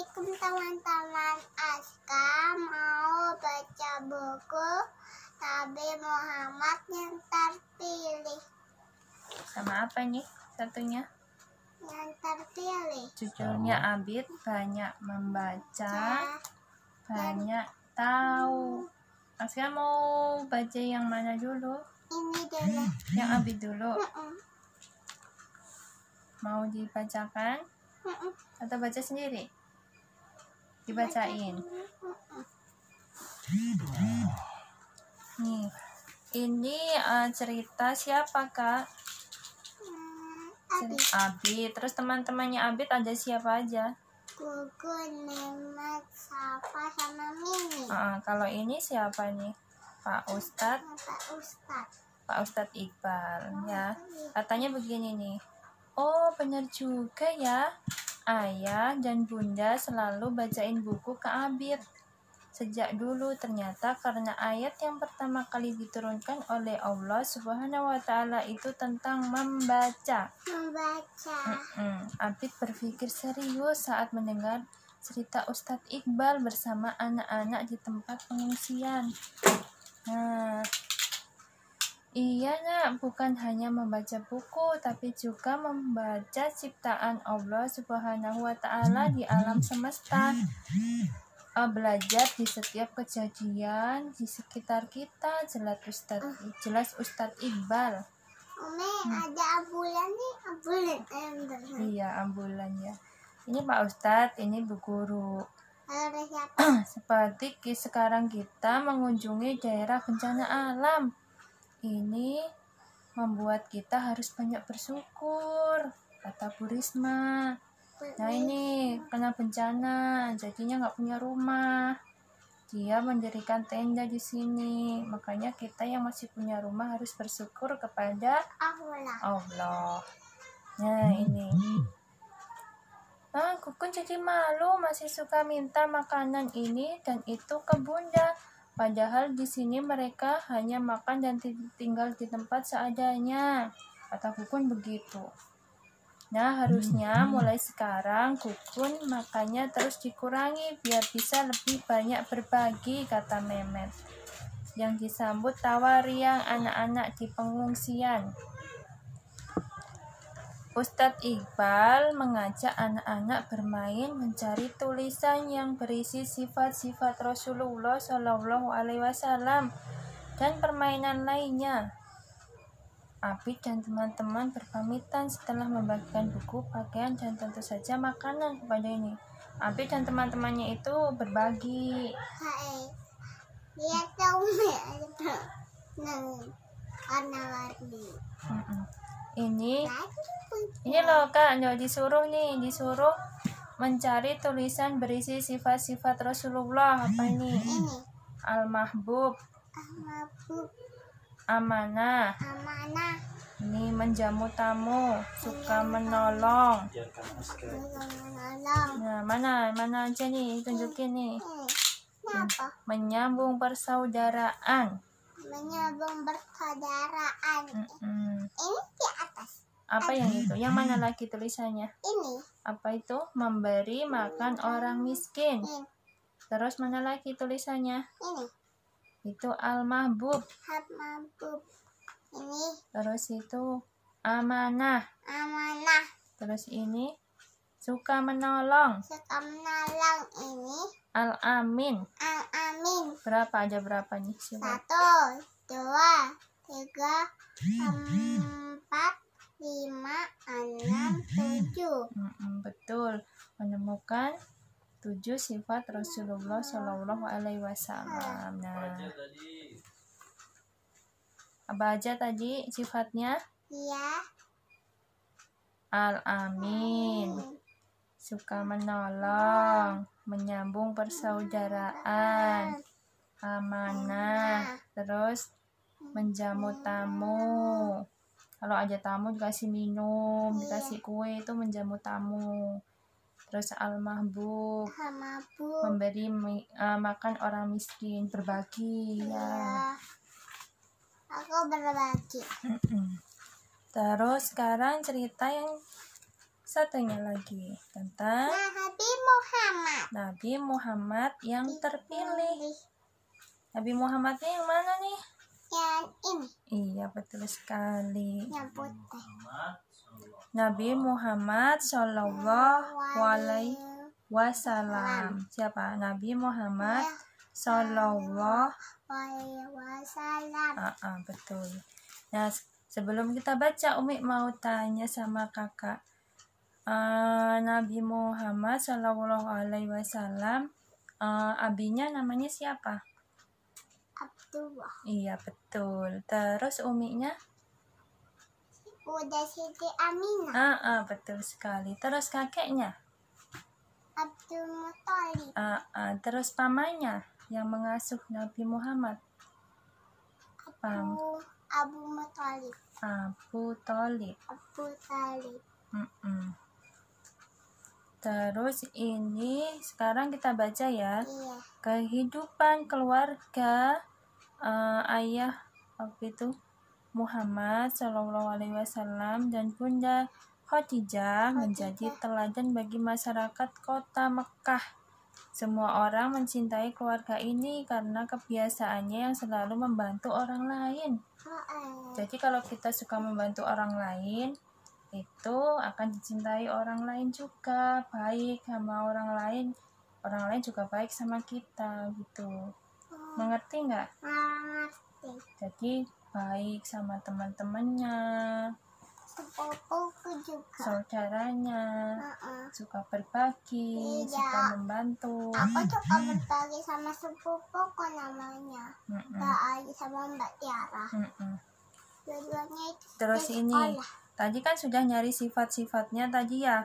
Assalamualaikum teman-teman. Aska mau baca buku Nabi Muhammad yang terpilih. Sama apa nih satunya? Yang terpilih. Judulnya Abid banyak membaca, banyak tahu. Aska mau baca yang mana dulu? Ini dulu. Yang Abid dulu. Mau dibacakan atau baca sendiri? Dibacain. Nih, ini cerita siapa, Kak? Abid. Terus teman-temannya Abid ada siapa aja? Gugun, Nemat, Safa, sama Mimi. Kalau ini siapa nih? Pak Ustadz. Pak Ustadz Iqbal ya. Katanya begini nih. Oh, benar juga ya. Ayah dan bunda selalu bacain buku ke Abid. Sejak dulu ternyata karena ayat yang pertama kali diturunkan oleh Allah Subhanahu wa Ta'ala itu tentang membaca. Abid berpikir serius saat mendengar cerita Ustadz Iqbal bersama anak-anak di tempat pengungsian. Nah, iya nak, bukan hanya membaca buku, tapi juga membaca ciptaan Allah Subhanahu wa Ta'ala di alam semesta. Belajar di setiap kejadian di sekitar kita, jelas Ustadz Iqbal. Ada ambulan nih, ambulan. Iya, ambulan ya. Ini Pak Ustadz, ini Bu Guru. Seperti sekarang kita mengunjungi daerah bencana alam. Ini membuat kita harus banyak bersyukur, kata Bu Risma. Nah ini kena bencana, jadinya nggak punya rumah. Dia mendirikan tenda di sini. Makanya kita yang masih punya rumah harus bersyukur kepada Allah. Nah ini. Kukun jadi malu masih suka minta makanan ini dan itu ke bunda. Padahal di sini mereka hanya makan dan tinggal di tempat seadanya. Kata Kukun begitu. Nah, harusnya mulai sekarang Kukun makannya terus dikurangi biar bisa lebih banyak berbagi, kata Memet. Yang disambut tawa riang anak-anak di pengungsian. Ustadz Iqbal mengajak anak-anak bermain mencari tulisan yang berisi sifat-sifat Rasulullah Shallallahu Alaihi Wasallam dan permainan lainnya. Abid dan teman-teman berpamitan setelah membagikan buku, pakaian, dan tentu saja makanan kepada ini. Abid dan teman-temannya itu berbagi. Dia tahu warna-warni. Ini loh Kak, disuruh mencari tulisan berisi sifat-sifat Rasulullah. Apa ini? Al-Mahbub. Amanah. Ini menjamu tamu, suka menolong. Nah, mana aja nih, tunjukin nih. Menyambung persaudaraan. Ini di atas. Apa yang itu? Yang mana lagi tulisannya? Ini. Apa itu? Memberi makan orang miskin. Terus mana lagi tulisannya? Ini. Itu Al-Mahbub. Ini. Terus itu amanah. Terus ini suka menolong. Ini. Al-Amin. Berapa nih? 1, 2, 3, 4, 5, 6, 7. Betul. Menemukan 7 sifat Rasulullah Shallallahu Alaihi Wasallam. Nah, apa aja tadi sifatnya? Iya. Al-Amin, suka menolong, menyambung persaudaraan, amanah, terus menjamu tamu. Kalau ada tamu dikasih minum, dikasih kue, itu menjamu tamu. Terus Al-Mahbub, memberi makan orang miskin, berbagi. Ya. Aku berbagi. Terus sekarang cerita yang satunya lagi tentang Nabi Muhammad. Nabi Muhammad yang terpilih. Nabi Muhammadnya yang mana nih? Yang ini. Iya, betul sekali. Yang putih. Nabi Muhammad Shallallahu Alaihi Wasallam. Siapa? Nabi Muhammad Shallallahu Wasallam. Betul. Nah, sebelum kita baca, Umi mau tanya sama kakak. Nabi Muhammad Shallallahu Alaihi Wasallam, abinya namanya siapa? Abdullah. Iya, betul. Terus uminya? Udah Siti Aminah. Betul sekali. Terus kakeknya? Abdul Muthalib. Terus pamannya yang mengasuh Nabi Muhammad? Abu Muthalib. Abu Thalib. Abu Talib. Terus ini sekarang kita baca ya. Iya. Kehidupan keluarga ayah Muhammad Shallallahu Alaihi Wasallam dan Bunda Khadijah menjadi teladan bagi masyarakat kota Mekah. Semua orang mencintai keluarga ini karena kebiasaannya yang selalu membantu orang lain. Jadi kalau kita suka membantu orang lain, itu akan dicintai orang lain juga, baik sama orang lain juga baik sama kita gitu. Mengerti nggak? Mengerti. Jadi baik sama teman-temannya, sepupuku juga, saudaranya, suka berbagi, Iya. suka membantu. Aku suka berbagi sama sepupuku namanya Mbak Ayu sama Mbak Tiara. Dua-duanya itu Terus di ini sekolah. tadi kan sudah nyari sifat-sifatnya tadi ya.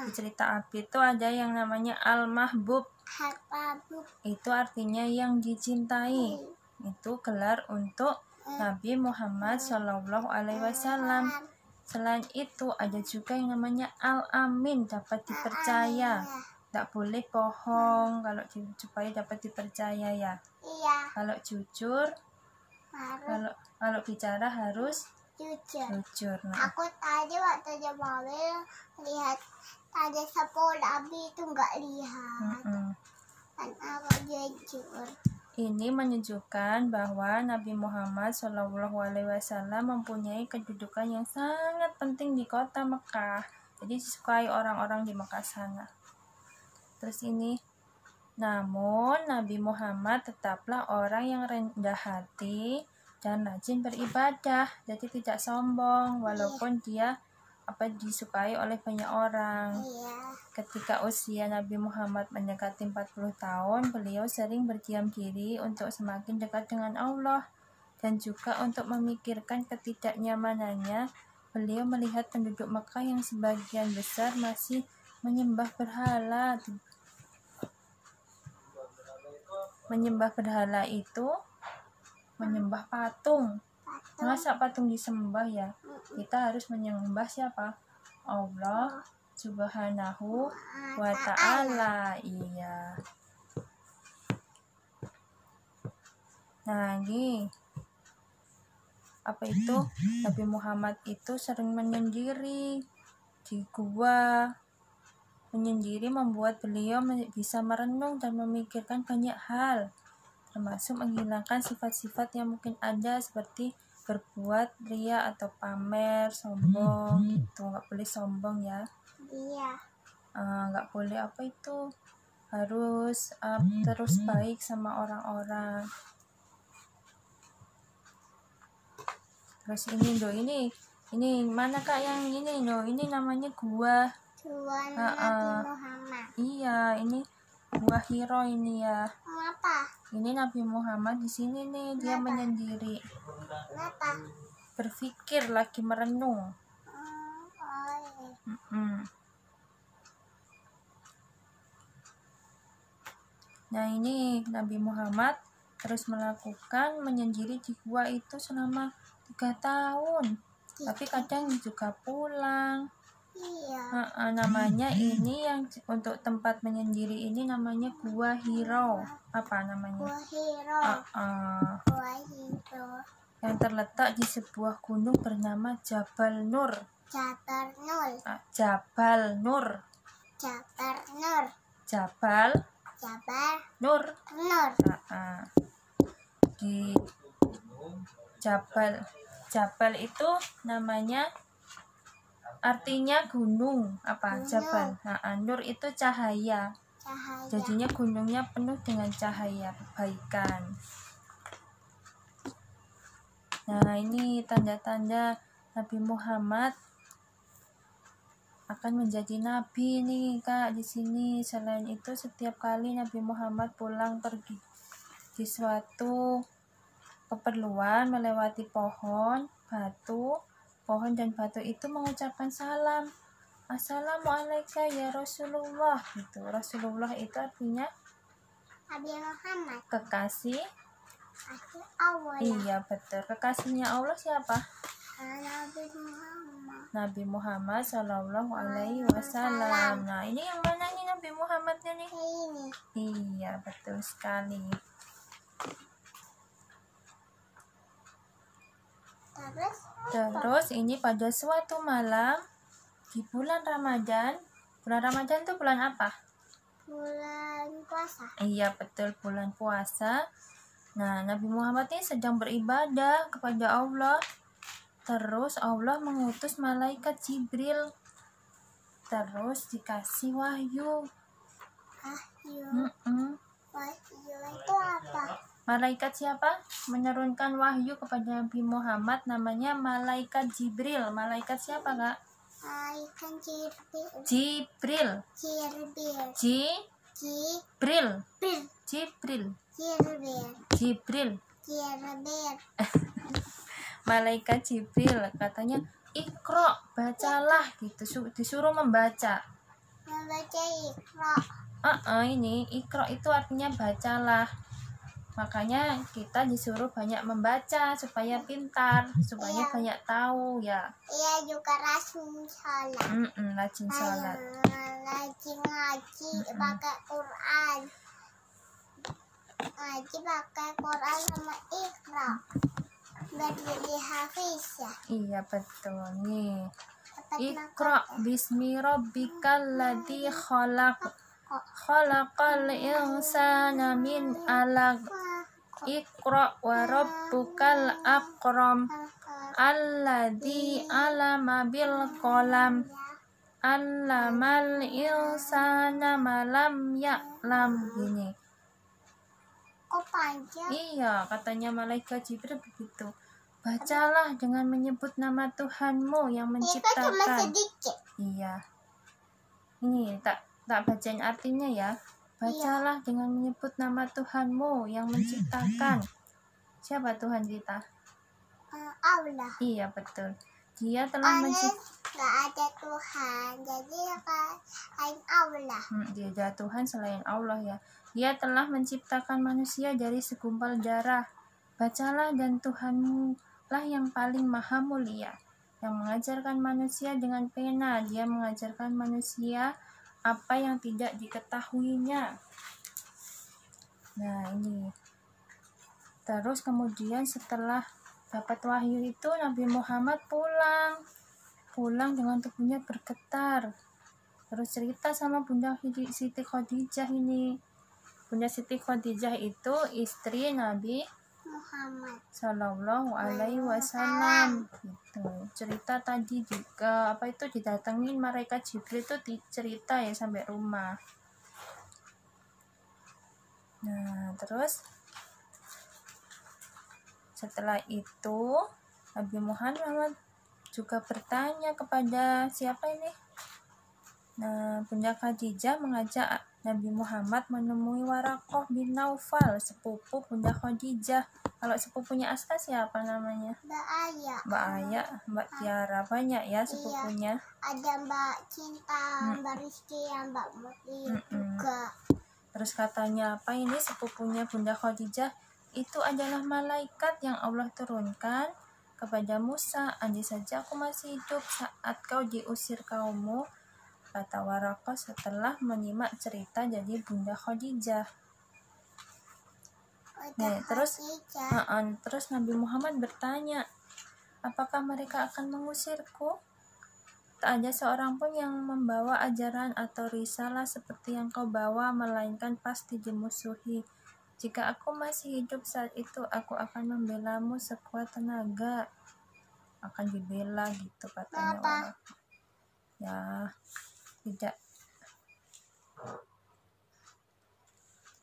Di cerita Abi itu ada yang namanya Al-Mahbub. Al-Mahbub. Itu artinya yang dicintai. Itu gelar untuk Nabi Muhammad Shallallahu Alaihi Wasallam. Selain itu ada juga yang namanya Al-Amin, dapat dipercaya. Tidak boleh bohong kalau supaya dapat dipercaya ya. Iya. Kalau jujur, kalau bicara harus jujur. Nah, Aku tadi waktu di mobil lihat ada 10 Abi itu nggak lihat. Kan aku jujur. ini menunjukkan bahwa Nabi Muhammad SAW mempunyai kedudukan yang sangat penting di kota Mekah. Jadi disukai orang-orang di Mekah sana. Terus ini, namun Nabi Muhammad tetaplah orang yang rendah hati dan rajin beribadah. Jadi tidak sombong walaupun dia disukai oleh banyak orang. Ketika usia Nabi Muhammad mendekati 40 tahun, beliau sering berdiam diri untuk semakin dekat dengan Allah dan juga untuk memikirkan ketidaknyamanannya. Beliau melihat penduduk Mekah yang sebagian besar masih menyembah berhala. Menyembah berhala itu menyembah patung. Masa patung disembah ya? Kita harus menyembah siapa? Allah Subhanahu wa ta'ala. Iya. Nah, ini Nabi Muhammad itu sering menyendiri di gua. Menyendiri membuat beliau bisa merenung dan memikirkan banyak hal, termasuk menghilangkan sifat-sifat yang mungkin ada seperti berbuat ria atau pamer, sombong gitu. Nggak boleh sombong ya. Iya. Nggak boleh harus terus baik sama orang-orang. Terus ini mana kak yang ini ini namanya gua Nabi Muhammad. Iya, ini gua Hiro ini ya. Kenapa? Ini Nabi Muhammad di sini nih, dia menyendiri. Kenapa? Berpikir lagi merenung. Nah, ini Nabi Muhammad terus melakukan menyendiri di gua itu selama 3 tahun. Tapi kadang juga pulang. Iya. Namanya ini yang untuk tempat menyendiri ini namanya Gua Hiro. Apa namanya? Gua Hiro. Gua Hiro. Yang terletak di sebuah gunung bernama Jabal Nur. Jabal Nur. Jabal Nur. Jabal Nur. Jabal Nur. Nur. Di Jabal itu namanya artinya gunung. Apa? Jabal. Nur itu cahaya. Jadinya gunungnya penuh dengan cahaya kebaikan. Nah, ini tanda-tanda Nabi Muhammad akan menjadi nabi nih, Kak, di sini. Selain itu, setiap kali Nabi Muhammad pulang pergi di suatu keperluan melewati pohon dan batu itu mengucapkan salam. Assalamualaikum ya Rasulullah. Gitu. Rasulullah itu artinya Nabi Muhammad. Kekasih Allah. Iya, betul. Kekasihnya Allah siapa? Nabi Muhammad. Nabi Muhammad Shallallahu Alaihi Wasallam. Nah, ini yang mana nih Nabi Muhammadnya nih? Ini. Iya, betul sekali. Terus ini pada suatu malam di bulan Ramadan. Bulan Ramadan itu bulan apa? Bulan puasa. Iya, betul, bulan puasa. Nah, Nabi Muhammad ini sedang beribadah kepada Allah. Terus Allah mengutus malaikat Jibril. Terus dikasih wahyu. Wahyu itu apa? Malaikat siapa? Menurunkan wahyu kepada Nabi Muhammad namanya malaikat Jibril. Malaikat siapa, Kak? Malaikat Jibril. Jibril. Malaikat Jibril katanya Iqra, bacalah gitu, disuruh membaca. Iqra. Ini Iqra itu artinya bacalah. Makanya kita disuruh banyak membaca supaya pintar, supaya banyak tahu ya. Iya, juga rajin sholat. Rajin sholat. Rajin ngaji, pakai Quran. Ngaji pakai Quran sama Iqra. Biar jadi hafiz ya. Iya, betul nih. Iqra bismi rabbikal ladzi khalaq. Khalaqal insana min 'alaq. Iqra wa rabbukal akram. Alladzi 'allama bil qalam. 'Allamal insana ma lam ya'lam. Gini. Kok panjang? Iya, katanya malaikat Jibril begitu. Bacalah dengan menyebut nama Tuhanmu yang menciptakan. Itu cuma sedikit. Iya. Ini tak bacain artinya ya. Bacalah dengan menyebut nama Tuhanmu yang menciptakan. Siapa Tuhan kita? Allah. Iya, betul. Dia telah menciptakan. Nggak ada Tuhan, jadi selain Allah. Dia ada Tuhan selain Allah ya. Dia telah menciptakan manusia dari segumpal darah. Bacalah, dan Tuhanmu lah yang paling maha mulia, yang mengajarkan manusia dengan pena. Dia mengajarkan manusia apa yang tidak diketahuinya. Nah, ini. Terus kemudian setelah dapat wahyu itu, Nabi Muhammad pulang dengan tubuhnya bergetar. Terus cerita sama Bunda Siti Khadijah ini. Bunda Siti Khadijah itu istri Nabi Muhammad Shallallahu Alaihi Wasallam. Gitu. Cerita tadi juga didatengin malaikat Jibril itu dicerita ya sampai rumah. Nah, terus setelah itu Nabi Muhammad juga bertanya kepada siapa ini? Nah, Bunda Khadijah mengajak Nabi Muhammad menemui Waraqah bin Naufal, sepupu Bunda Khadijah. Kalau sepupunya Aska siapa namanya? Mbak Aya, Mbak Tiara, banyak ya sepupunya. Ada Mbak Cinta, Mbak Rizky, Mbak Muti juga. Terus katanya apa ini sepupunya Bunda Khadijah? Itu adalah malaikat yang Allah turunkan kepada Musa. Andai saja aku masih hidup saat kau diusir kaummu, kata Waraqah setelah menyimak cerita jadi Bunda Khadijah. Nah, terus Nabi Muhammad bertanya, apakah mereka akan mengusirku? Tak ada seorang pun yang membawa ajaran atau risalah seperti yang kau bawa, melainkan pasti dimusuhi. Jika aku masih hidup saat itu, aku akan membelamu sekuat tenaga. Akan dibela gitu katanya Kenapa? orang. Ya, tidak.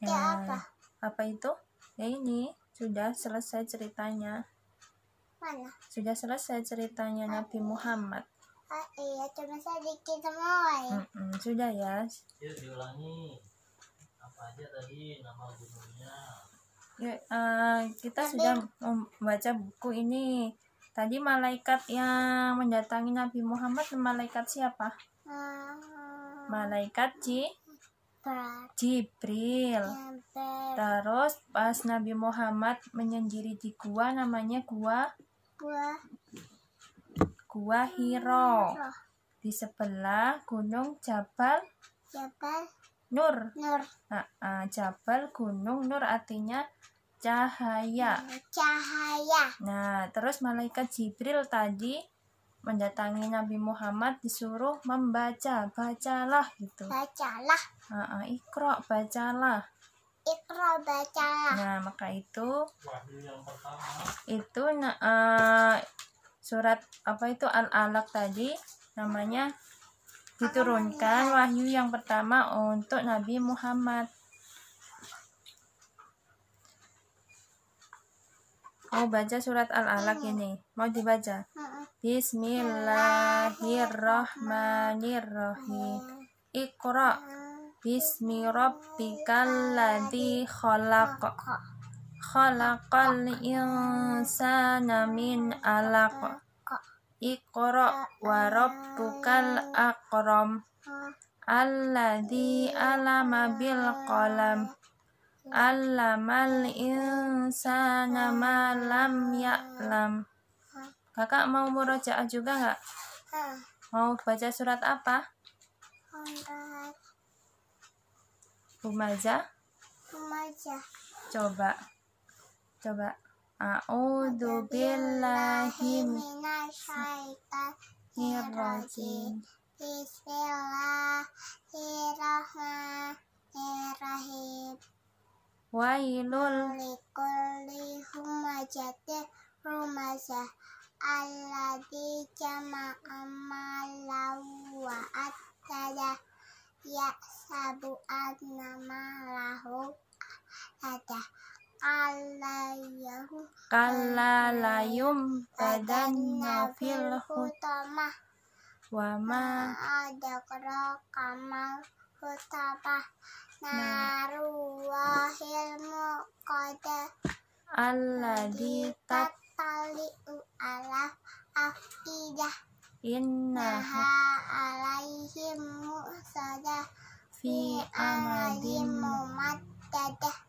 Ya, apa? Apa itu? Ya ini, sudah selesai ceritanya. Mana? Sudah selesai ceritanya Nabi Muhammad. Iya, cuma sedikit semua ya. Sudah ya. Yuk diulangi. Apa aja tadi nama gunungnya? Ya, kita sudah membaca buku ini. Tadi malaikat yang mendatangi Nabi Muhammad, malaikat siapa? Malaikat Jibril. Terus pas Nabi Muhammad menyendiri di gua, namanya gua Hiro. Di sebelah gunung Jabal Nur. Jabal Gunung Nur artinya cahaya. Nah, terus malaikat Jibril tadi mendatangi Nabi Muhammad, disuruh membaca, bacalah gitu. Iqra, bacalah. Nah, maka itu Wahyu yang pertama. itu surat apa itu Al-Alaq tadi namanya diturunkan wahyu yang pertama untuk Nabi Muhammad. Mau baca surat Al-Alaq ini? Mau dibaca? Bismillahirrahmanirrahim. Iqra bismi rabbikal ladzi khalaq. Khalaqal insana min 'alaq. Iqra wa rabbukal akram. Alladzi 'allama bil qalam. Allamal insana ma lam ya'lam. Kakak mau murojaah juga nggak? Mau baca surat apa? Humaza? Coba. A'udzu billahi minasyaitonir rajim. Bismillahirrahmanirrahim. Wailul likulli humazatin lumazah alladzi jama'a malan wa addada yahsabu anna malahu ada kallalayum badanna fil hutamah wa ma adakra kamal hutabah naruwahil muqadah alladzi tattali'u ala afidah innaha alaihim musadah fi amadin mumaddadah.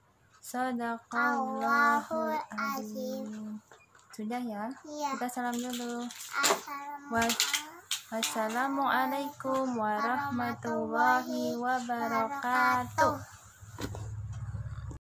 Sadaqallahul azim. Sudah ya? Iya. Kita salam dulu. Assalamualaikum. Wassalamualaikum warahmatullahi wabarakatuh.